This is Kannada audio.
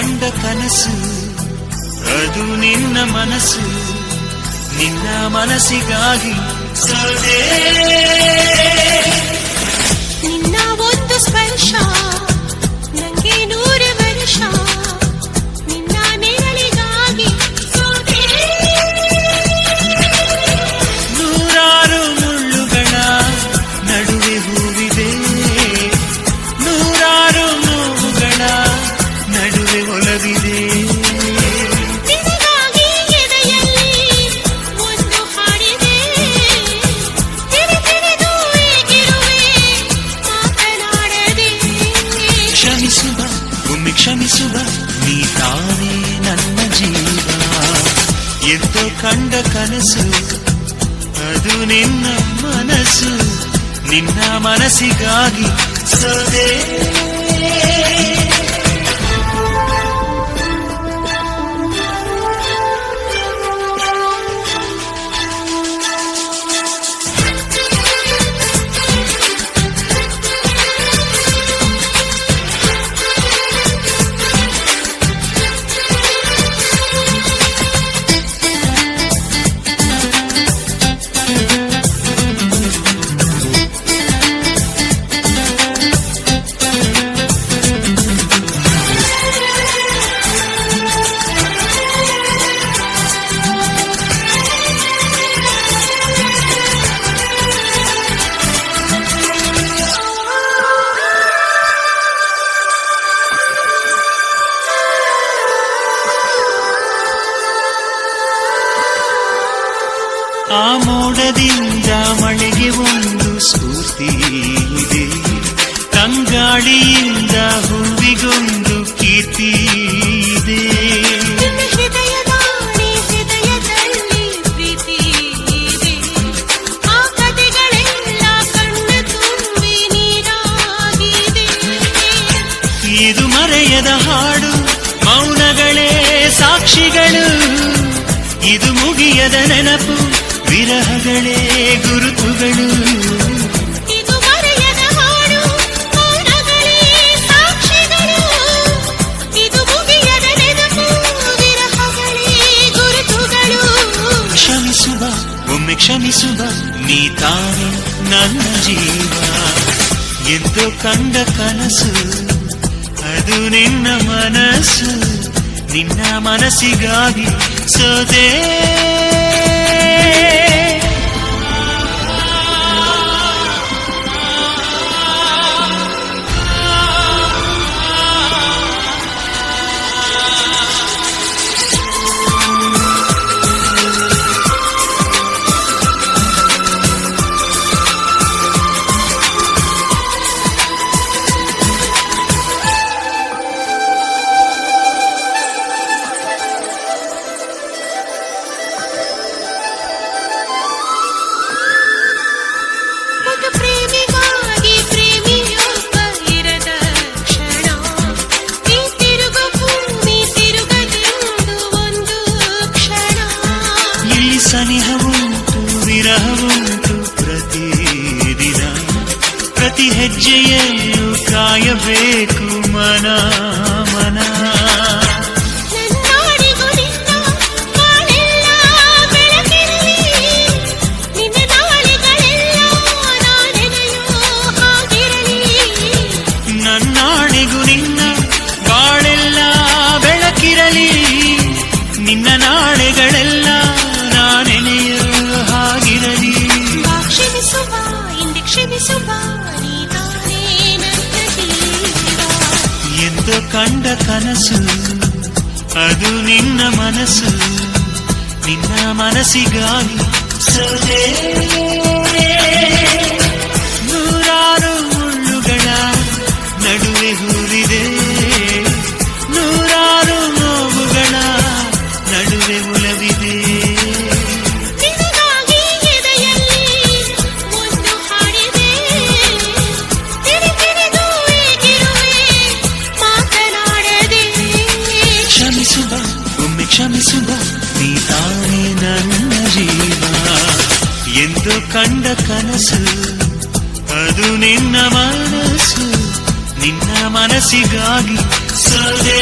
ಕಂಡ ಕನಸು ಅದು ನಿನ್ನ ಮನಸ್ಸು ನಿನ್ನ ಮನಸ್ಸಿಗಾಗಿ ಸೋದೆ ನಿನ್ನ ಒಂದು ಸ್ಪರ್ಶ ನಂಗೆ 100 ವರ್ಷ ನಿನ್ನ ನೆರಳಿಗಾಗಿ ಸೋದೆ ನೂರಾರು ಮುಳ್ಳುಗಳ ನಡುವೆ ಹೂವಿದೆ ನೂರಾರು ನೋವುಗಳ ನಡುವೆ ಒಲವಿದೆ ನಿನಗಾಗಿ ಎದೆಯಲ್ಲಿ ಒಂದು ಹಾಡಿದೆ ತಿರುತಿರಿದು ಏಗಿರುವೆ ಮಾತನಾಡದೆ ಕ್ಷಮಿಸುವ ಒಮ್ಮೆ ಕ್ಷಮಿಸುವ ನೀ ತಾನೇ ನನ್ನ ಜೀವ ಎಂದೋ ಕಂಡ ಕನಸು ಅದು ನಿನ್ನ ಮನಸ್ಸು ನಿನ್ನ ಮನಸ್ಸಿಗಾಗಿ ಸೋದೆ ಆ ಮೋಡದಿಂದ ಮಳೆಗೆ ಒಂದು ಸ್ಫೂರ್ತಿ ಇದೆ ತಂಗಾಳಿಯಿಂದ ಹೂವಿಗೊಂದು ಕೀರ್ತಿ ಇದೆ ನಿನ್ನ ಹೃದಯದಾಣೆ ಹೃದಯದಲ್ಲಿ ಪ್ರೀತಿ ಇದೆ ಆ ಕಥೆಗಳೆಲ್ಲ ಕಣ್ಣ ತುಂಬಿ ನೀರಾಗಿದೆ ಇದು ಮರೆಯದ ಹಾಡು ಮೌನಗಳೇ ಸಾಕ್ಷಿಗಳು ಇದು ಮುಗಿಯದ ನೆನಪು ವಿರಹಗಳೇ ಗುರುತುಗಳು ಇದು ಮರೆಯದ ಹಾಡು ಮೌನಗಳೇ ಸಾಕ್ಷಿಗಳು ಇದು ಮುಗಿಯದ ನೆನಪು ವಿರಹಗಳೇ ಗುರುತುಗಳು ಕ್ಷಮಿಸುವ ಒಮ್ಮೆ ಕ್ಷಮಿಸುವ ನೀ ತಾನೇ ನನ್ನ ಜೀವ ಎಂದೋ ಕಂಡ ಕನಸು ಅದು ನಿನ್ನ ಮನಸ್ಸು ನಿನ್ನ ಮನಸ್ಸಿಗಾಗಿ ಸೋದೆ ಒಂದು ಪ್ರೇಮಿಗಾಗಿ ಪ್ರೇಮಿಯೊಬ್ಬ ಇರದ ಕ್ಷಣ ಈ ತಿರುಗು ಭೂಮಿ ತಿರುಗದೆಂದು ಒಂದು ಕ್ಷಣ ಇಲ್ಲಿ ಸನಿಹವುಂಟು ವಿರಹವುಂಟು ಪ್ರತಿದಿನ ಪ್ರತಿ ಹೆಜ್ಜೆಯಲ್ಲೂ ಕಾಯಬೇಕು ಮನ ಮನ ನನ್ನಾಡಿಗೂ ನಿನ್ನ ಬಾಳೆಲ್ಲ ಬೆಳಕಿರಲಿ ನಿನ್ನ ನಾಳೆಗಳೆಲ್ಲ ನಾನೆನೆಯೋ ಹಾಗಿರಲಿ ನನ್ನಾಣೆಗೂ ನಿನ್ನ ಬಾಳೆಲ್ಲ ಬೆಳಕಿರಲಿ ನಿನ್ನ ನಾಳೆಗಳೆಲ್ಲ ನಾನೆನೆಯೋ ಹಾಗಿರಲಿ ಬಾ ಕ್ಷಮಿಸುವ ಹಿಂದೆ ಕ್ಷಮಿಸುವ ನೀ ತಾನೇ ನನ್ನ ಜೀವ ಎಂದೋ ಕಂಡ ಕನಸು ಅದು ನಿನ್ನ ಮನಸ್ಸು ನಿನ್ನ ಮನಸ್ಸಿಗಾಗಿ ಸೋದೆ ನೂರಾರು ಮುಳ್ಳುಗಳ ನಡುವೆ ಹೂವಿದೆ ನೂರಾರು ನೋವುಗಳ ನಡುವೆ ಒಲವಿದೆ ನಿನಗಾಗಿ ಎದೆಯಲ್ಲಿ ಒಂದು ಹಾಡಿದೆ ತಿರುತಿರಿದು ಏಗಿರುವೆ ಮಾತನಾಡದೆ ಕ್ಷಮಿಸುವ ಒಮ್ಮೆ ಕ್ಷಮಿಸುವ ನೀ ತಾನೇ ನನ್ನ ಜೀವ ಎಂದು ಕಂಡ ಕನಸು ಅದು ನಿನ್ನ ಮನಸ್ಸು ನಿನ್ನ ಮನಸ್ಸಿಗಾಗಿ ಸೋದೆ